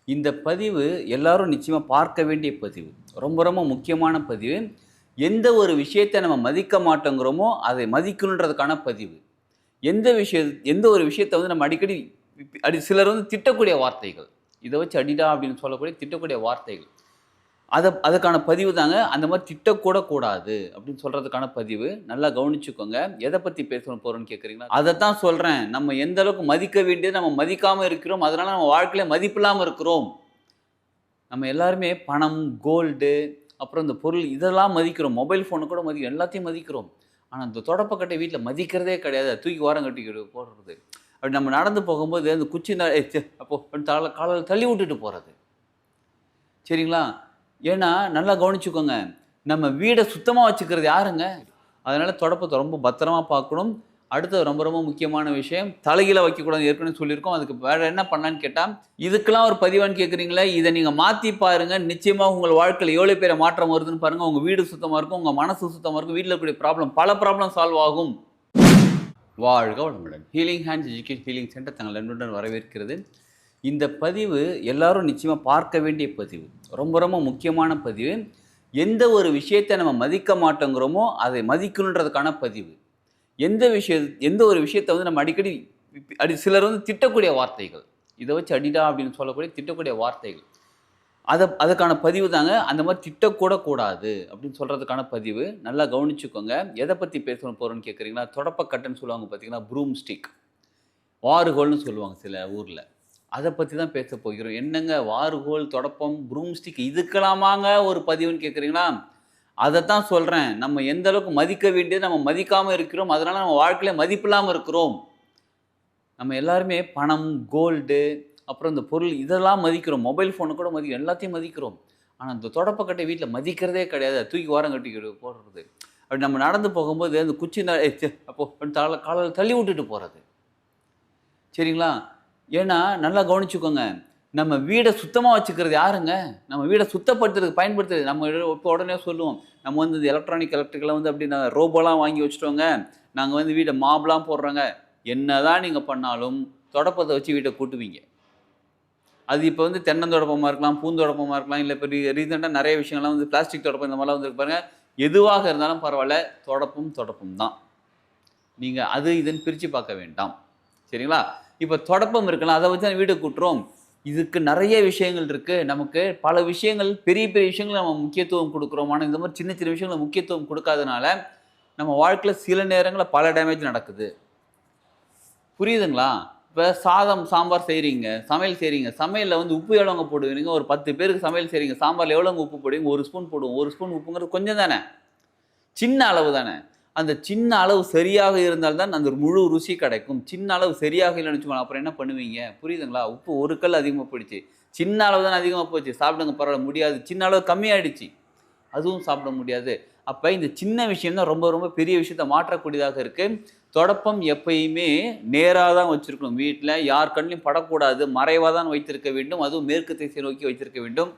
இந்த பதிவு எல்லாரும் நிச்சயமா பார்க்க வேண்டிய பதிவு. ரொம்ப ரொம்ப முக்கியமான பதிவு. எந்த ஒரு விஷயத்த நம்ம மதிக்க மாட்டோங்கிறோமோ, அதை மதிக்கணுன்றதுக்கான பதிவு. எந்த ஒரு விஷயத்த வந்து நம்ம அடிக்கடி சிலர் வந்து திட்டக்கூடிய வார்த்தைகள். "இத வச்சு அடிடா" அப்படின்னு சொல்லக்கூடிய திட்டக்கூடிய வார்த்தைகள். அதுக்கான பதிவு தாங்க. அந்த மாரி திட்டக்கூட கூடாது அப்படின்னு சொல்றதுக்கான பதிவு. நல்லா கவனிச்சுக்கோங்க. எத பத்தி பேச போறோம்ன்னு கேட்கிறீங்களா? அதத்தான் சொல்றேன். நம்ம எந்த அளவுக்கு மதிக்க வேண்டியது நம்ம மதிக்காம இருக்கிறோம். அதனால நம்ம வாழ்க்கையில மதிப்பில்லாம இருக்கிறோம். நம்ம எல்லாருமே பணம், கோல்டு, அப்புறம் இந்த பொருள் இதெல்லாம் மதிக்கிறோம். மொபைல் ஃபோன கூட மதிக்கிறோம். எல்லாத்தையும் மதிக்கிறோம். ஆனா, இந்த தொடப்பக்கட்டை வீட்ல மதிக்கிறதே கிடையாது. தூக்கி ஓரம் கட்டிக்கிட்டு போடுறது. அப்படி நம்ம நடந்து போகும்போது அந்த குச்சி "ஏய் ச்சே அப்போ" காலால தள்ளி விட்டுட்டு போறது. சரிங்களா? ஏன்னா, நல்லா கவனிச்சுக்கோங்க. நம்ம வீட சுத்தமா வச்சுக்கிறது யாருங்க? அதனால தொடப்பத்த ரொம்ப பத்திரமா பார்க்கணும். அடுத்தது ரொம்ப ரொம்ப முக்கியமான விஷயம், தலைகீழ வைக்கக்கூடாதுன்னு ஏற்கனவே சொல்லியிருக்கோம். அதுக்கு வேற என்ன பண்ணலான்னு கேட்டா, இதுக்கெல்லாம் ஒரு பதிவான்னு கேட்குறீங்களே, இத நீங்க மாத்தி பாருங்க. நிச்சயமா உங்கள் வாழ்க்கையில எவ்வளோ பெரிய மாற்றம் வருதுன்னு பாருங்க. உங்க வீடு சுத்தமா இருக்கும், உங்க மனசு சுத்தமா இருக்கும், வீட்ல இருக்கக்கூடிய பல ப்ராப்ளம் சால்வ் ஆகும். வாழ்க வளமுடன். Healing hands education healing centre தங்கள் அன்புடன் வரவேற்கிறது. இந்த பதிவு எல்லாரும் நிச்சயமா பார்க்க வேண்டிய பதிவு. ரொம்ப ரொம்ப முக்கியமான பதிவு. எந்த ஒரு விஷயத்த நம்ம மதிக்க மாட்டோங்கிறோமோ, அதை மதிக்கணுன்றதுக்கான பதிவு. எந்த ஒரு விஷயத்த வந்து நம்ம அடிக்கடி சிலர் வந்து திட்டக்கூடிய வார்த்தைகள். "இத வச்சு அடிடா" அப்படின்னு சொல்லக்கூடிய திட்டக்கூடிய வார்த்தைகள். அதுக்கான பதிவு தாங்க. அந்த மாரி திட்டக்கூட கூடாது அப்படின்னு சொல்றதுக்கான பதிவு. நல்லா கவனிச்சுக்கோங்க. எத பத்தி பேச போறோம்ன்னு கேட்கிறீங்களா? தொடப்பக்கட்டன்னு சொல்லுவாங்க பார்த்தீங்களா? Broom stick. வாறுகோல்ன்னு சொல்லுவாங்க சில ஊர்ல. அத பத்தி தான் பேசப் போகிறோம். என்னங்க வாறுகோல், தொடப்பம், ப்ரூம் ஸ்டிக் இதுக்கெல்லாமாங்க ஒரு பதிவுன்னு கேட்கிறீங்களா? அதத்தான் சொல்றேன். நம்ம எந்த அளவுக்கு மதிக்க வேண்டியது நம்ம மதிக்காம இருக்கிறோம். அதனால நம்ம வாழ்க்கையில மதிப்பில்லாம இருக்கிறோம். நம்ம எல்லாருமே பணம், கோல்டு, அப்புறம் இந்த பொருள் இதெல்லாம் மதிக்கிறோம். மொபைல் ஃபோன கூட மதிக்கிறோம். எல்லாத்தையும் மதிக்கிறோம். ஆனா, இந்த தொடப்பக்கட்டை வீட்ல மதிக்கிறதே கிடையாது. தூக்கி ஓரம் கட்டிக்கிட்டு போடுறது. அப்படி நம்ம நடந்து போகும்போது அந்த குச்சி "ஏய் ச்சே அப்போ" காலால தள்ளி விட்டுட்டு போறது. சரிங்களா? ஏன்னா, நல்லா கவனிச்சுக்கோங்க. நம்ம வீட சுத்தமா வச்சுக்கிறது யாருங்க? நம்ம வீட சுத்தப்படுத்துறதுக்கு பயன்படுத்துறது நம்ம இப்போ உடனே சொல்லுவோம். நம்ம வந்து இந்த எலக்ட்ரிக்கல்லாம் வந்து அப்படின்னா ரோபோலாம் வாங்கி வச்சுட்டோங்க. நாங்க வந்து வீட மாப்லாம் போடுறோங்க. என்னதான் நீங்க பண்ணாலும், தொடப்பத்த வச்சு வீட்ட கூட்டுவீங்க. அது இப்ப வந்து தென்னந்தொடப்பமா இருக்கலாம், பூந்தொடப்பமா இருக்கலாம், இல்ல இப்ப ரீசென்ட்டா நெறைய விஷயங்கள்லாம் வந்து பிளாஸ்டிக் தொடப்பம் இந்த மாரிலாம் வந்திருக்கு பாருங்க. எதுவாக இருந்தாலும் பரவால்ல, தொடப்பம் தொடப்பம் தான். நீங்க அது இதுன்னு பிரிச்சு பார்க்க வேண்டாம். சரிங்களா? இப்ப தொடப்பம் இருக்குல்ல, அத வச்சு தான் வீட கூட்டுறோம். இதுக்கு நெறைய விஷயங்கள் இருக்கு. நமக்கு பல விஷயங்கள் பெரிய பெரிய விஷயங்கள் நம்ம முக்கியத்துவம் குடுக்குறோம். ஆனா, இந்த மாரி சின்ன சின்ன விஷயங்களுக்கு முக்கியத்துவம் குடுக்காதனால, நம்ம வாழ்க்கையில சில நேரங்கள்ல பல டேமேஜ் நடக்குது. புரியுதுங்களா? இப்ப சாதம், சாம்பார் செய்றீங்க. சமையல் செய்றீங்க. சமையல்ல வந்து உப்பு எவ்வளோங்க போடுவீங்க? ஒரு 10 பேருக்கு சமையல் செய்றீங்க. சாம்பார்ல எவ்வளோங்க உப்பு போடுவீங்க? 1 ஸ்பூன் போடுவோம். 1 ஸ்பூன் உப்புங்கிறது கொஞ்சம் தானே! சின்ன அளவு தானே! அந்த சின்ன அளவு சரியாக இருந்தால் தான் அந்த முழு ருசி கிடைக்கும். சின்ன அளவு சரியாக இல்லன்னு வச்சுக்கோங்களேன், அப்புறம் என்ன பண்ணுவீங்க? புரியுதுங்களா? உப்பு 1 கல் அதிகமா போயிடுச்சு. சின்ன அளவு தானே அதிகமா போச்சு. சாப்பிடுங்க பரவால்ல முடியாது. சின்ன அளவு கம்மியாயிடுச்சு. அதுவும் சாப்பிட முடியாது. அப்ப இந்த சின்ன விஷயம் தான் ரொம்ப ரொம்ப பெரிய விஷயத்த மாற்றக்கூடியதாக இருக்கு. தொடப்பம் எப்பயுமே நேரா தான் வச்சிருக்கணும். வீட்ல யார் கண்லயும் படக்கூடாது. மறைவா தான் வைத்திருக்க வேண்டும். அதுவும் மேற்கு திசை நோக்கி வைத்திருக்க வேண்டும்.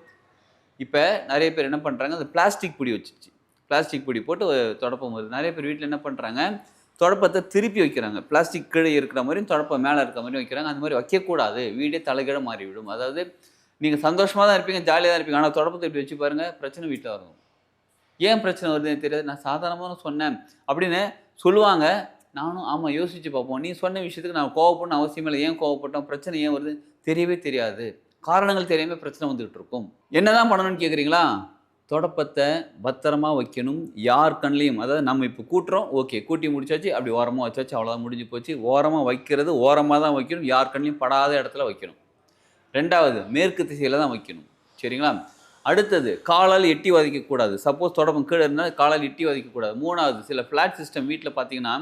இப்ப நெறைய பேர் என்ன பண்றாங்க, அந்த பிளாஸ்டிக் புடி வச்சுச்சு. பிளாஸ்டிக் புடி போட்டு தொடப்பம் வருது. நெறைய பேர் வீட்ல என்ன பண்றாங்க, தொடப்பத்த திருப்பி வைக்கிறாங்க. பிளாஸ்டிக் கீழ இருக்கிற மாரியும், தொடப்பம் மேல இருக்கிற மாரியும் வைக்கிறாங்க. அந்த மாரி வைக்கக்கூடாது. வீடே தலைகீழா மாறிவிடும். அதாவது நீங்க சந்தோஷமா தான் இருப்பீங்க, ஜாலியா தான் இருப்பீங்க. ஆனா தொடப்பத்த இப்படி வச்சு பாருங்க, பிரச்சனை வீட்ல வரும். ஏன் பிரச்சனை வருதுன்னு எனக்கு தெரியாது. நான் சாதாரணமா தான் சொன்னேன். அப்படின்னு சொல்லுவாங்க. நானும் ஆமா யோசிச்சு பார்ப்போம். நீ சொன்ன விஷயத்துக்கு நான் கோவப்படணும்னு அவசியமே இல்ல. ஏன் கோவப்பட்டோம்? பிரச்சனை ஏன் வருது? தெரியவே தெரியாது. காரணங்கள் தெரியாம பிரச்சனை வந்துகிட்டு இருக்கும். என்னதான் பண்ணணும்னு கேட்கிறீங்களா? தொடப்பத்த பத்திரமா வைக்கணும். யார் கண்லயும் அதாவது நம்ம இப்ப கூட்டுறோம். ஓகே. கூட்டி முடிச்சாச்சு. அப்படி ஓரமா வச்சாச்சு. அவ்வளோதான் முடிஞ்சு போச்சு. ஓரமா வைக்கிறது ஓரமா தான் வைக்கணும். யார் கண்லயும் படாத இடத்துல வைக்கணும். 2வது மேற்கு திசையில தான் வைக்கணும். சரிங்களா? அடுத்தது காலால் எட்டி உதைக்கக்கூடாது. சப்போஸ் தொடப்பம் கீழ இருந்தா காலால் எட்டி உதைக்கக்கூடாது. 3வது சில ஃபிளாட் சிஸ்டம் வீட்ல பார்த்தீங்கன்னா,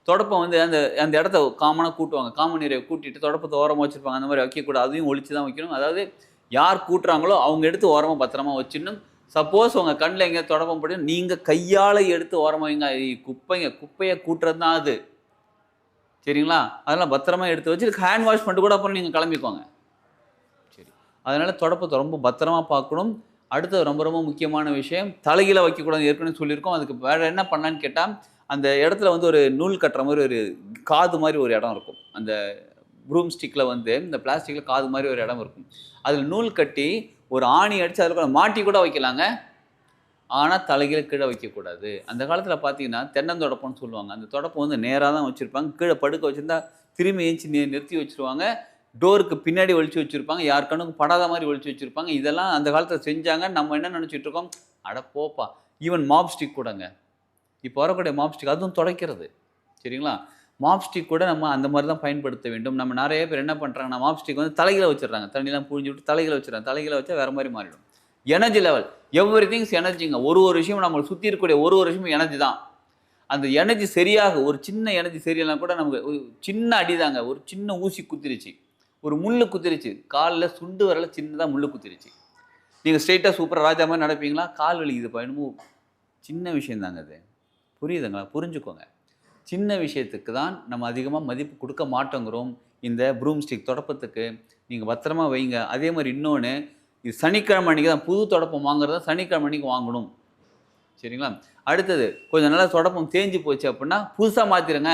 தொடப்பம் வந்து அந்த அந்த இடத்த காமனா கூட்டுவாங்க. காமன் ஏரியாவ கூட்டிட்டு தொடப்பத்த ஓரமா வச்சிருப்பாங்க. அந்த மாரி வைக்கக்கூடாது. அதையும் ஒழிச்சு தான் வைக்கணும். அதாவது யார் கூட்டுறாங்களோ அவங்க எடுத்து ஓரமா பத்திரமா வச்சிடணும். சப்போஸ் உங்க கண்ல எங்கேயாவது தொடப்பம் பட்டு நீங்க கையால எடுத்து ஓரமா வைங்க. குப்பைய கூட்டுறது தான் அது. சரிங்களா? அதெல்லாம் பத்திரமா எடுத்து வச்சு ஹேண்ட் வாஷ் பண்ணிட்டு கூட அப்புறம் நீங்க கிளம்பிக்கோங்க. சரி. அதனால தொடப்பத்த ரொம்ப பத்திரமா பார்க்கணும். அடுத்தது ரொம்ப ரொம்ப முக்கியமான விஷயம், தலைகீழ வைக்கக்கூடாதுன்னு ஏற்கனவே சொல்லியிருக்கோம். அதுக்கு வேற என்ன பண்ணலான்னு கேட்டா, அந்த இடத்துல வந்து ஒரு நூல் கட்டுற மாரி ஒரு காது மாரி ஒரு இடம் இருக்கும். அந்த ப்ரூம் ஸ்டிக்கில் வந்து இந்த பிளாஸ்டிக்கில் காது மாதிரி ஒரு இடம் இருக்கும். அதில் நூல் கட்டி ஒரு ஆணி அடித்து அதில் கூட மாட்டி கூட வைக்கலாங்க. ஆனால் தலைகீழ கீழே வைக்கக்கூடாது. அந்த காலத்தில் பார்த்தீங்கன்னா தென்னந்தொடப்பம்னு சொல்லுவாங்க. அந்த தொடப்பம் வந்து நேராக தான் வச்சுருப்பாங்க. கீழே படுக்க வச்சுருந்தா திரும்பி ஏஞ்சி நிறுத்தி வச்சுருவாங்க. டோருக்கு பின்னாடி ஒழிச்சு வச்சுருப்பாங்க. யார் கண்ணுக்கும் படாத மாதிரி ஒழிச்சு வச்சுருப்பாங்க. இதெல்லாம் அந்த காலத்தில் செஞ்சாங்க. நம்ம என்ன நினச்சிட்டு இருக்கோம், அட போப்பா. ஈவன் மாப் ஸ்டிக் கூடங்க. இப்போ வரக்கூடிய மாப் ஸ்டிக் அதுவும் துடைக்கிறது. சரிங்களா? மாப் ஸ்டிக் கூட நம்ம அந்த மாதிரி தான் பயன்படுத்த வேண்டும். நம்ம நிறைய பேர் என்ன பண்ணுறாங்கன்னா, மாப் ஸ்டிக் வந்து தலைகீழ வச்சுடுறாங்க. தண்ணிலாம் புழிஞ்சு விட்டு தலைகீழ வச்சுடுறாங்க. தலைகீழ வச்சா வேறு மாதிரி மாறிடும். எனர்ஜி லெவல் எவ்ரிதிங்ஸ் எனர்ஜிங்க. ஒரு விஷயம் நம்மளை சுற்றி இருக்கக்கூடிய ஒரு விஷயமும் எனர்ஜி தான். அந்த எனர்ஜி சரியாக ஒரு சின்ன எனர்ஜி சரியில்லைனா கூட நமக்கு ஒரு சின்ன அடிதாங்க. ஒரு சின்ன ஊசி குத்திருச்சு. ஒரு முள்ளு குத்திருச்சு. காலில் சுண்டு விரல்ல சின்னதா முள்ளு குத்திருச்சு. நீங்க ஸ்ட்ரெயிட்டா சூப்பரா ராஜா மாதிரி நடப்பீங்களா? கால் வலிக்குதுப்பா. என்னமோ சின்ன விஷயம் தாங்க அது. புரியுதுங்களா? புரிஞ்சுக்கோங்க. சின்ன விஷயத்துக்கு தான் நம்ம அதிகமாக மதிப்பு கொடுக்க மாட்டோங்கிறோம். இந்த ப்ரூம் ஸ்டிக் தொடப்பத்துக்கு நீங்க பத்திரமா வைங்க. அதே மாதிரி இன்னொன்னு, இது சனிக்கிழமை அன்னைக்கு தான் புது தொடப்பம் வாங்குறத சனிக்கிழமை அன்னைக்கு வாங்கணும். சரிங்களா? அடுத்தது கொஞ்சம் நல்லா தொடப்பம் தேஞ்சு போச்சு அப்படின்னா புதுசா மாத்திருங்க.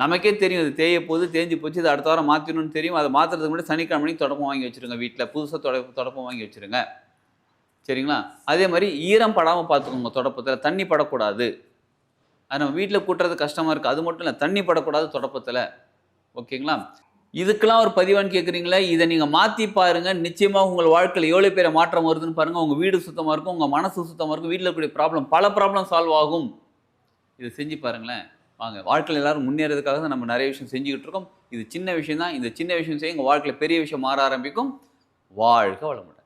நமக்கே தெரியும் இது தேய போகுது, தேஞ்சு போச்சு. இது அடுத்த வாரம் மாற்றணும்னு தெரியும். அதை மாற்றுறதுக்கு முன்னாடி சனிக்கிழமை அன்னைக்கு தொடப்பம் வாங்கி வச்சுருங்க வீட்டில். புதுசாக தொடப்பம் வாங்கி வச்சுருங்க. சரிங்களா? அதே மாதிரி ஈரம் படாமல் பார்த்துக்கோங்க தொடப்பத்தில். தண்ணி படக்கூடாது. அது நம்ம வீட்டில் கூட்டுறது கஷ்டமாக இருக்குது. அது மட்டும் இல்லை, தண்ணி படக்கூடாது தொடப்பத்தில். ஓகேங்களா? இதுக்கெல்லாம் ஒரு பதிவான்னு கேட்குறீங்களே, இதை நீங்கள் மாற்றி பாருங்கள். நிச்சயமாக உங்கள் வாழ்க்கையில் எவ்வளோ பேரை மாற்றம் வருதுன்னு பாருங்கள். உங்கள் வீடு சுத்தமாக இருக்கும், உங்கள் மனசு சுத்தமாக இருக்கும், வீட்டில் இருக்கக்கூடிய பல ப்ராப்ளம் சால்வ் ஆகும். இதை செஞ்சு பாருங்களேன். வாங்க, வாழ்க்கையில் எல்லாரும் முன்னேறதுக்காக தான் நம்ம நிறைய விஷயம் செஞ்சுக்கிட்டு இருக்கோம். இது சின்ன விஷயம் தான். இந்த சின்ன விஷயம் செய்ய உங்கள் வாழ்க்கையில் பெரிய விஷயம் மாற ஆரம்பிக்கும். வாழ்க வளமுடன்.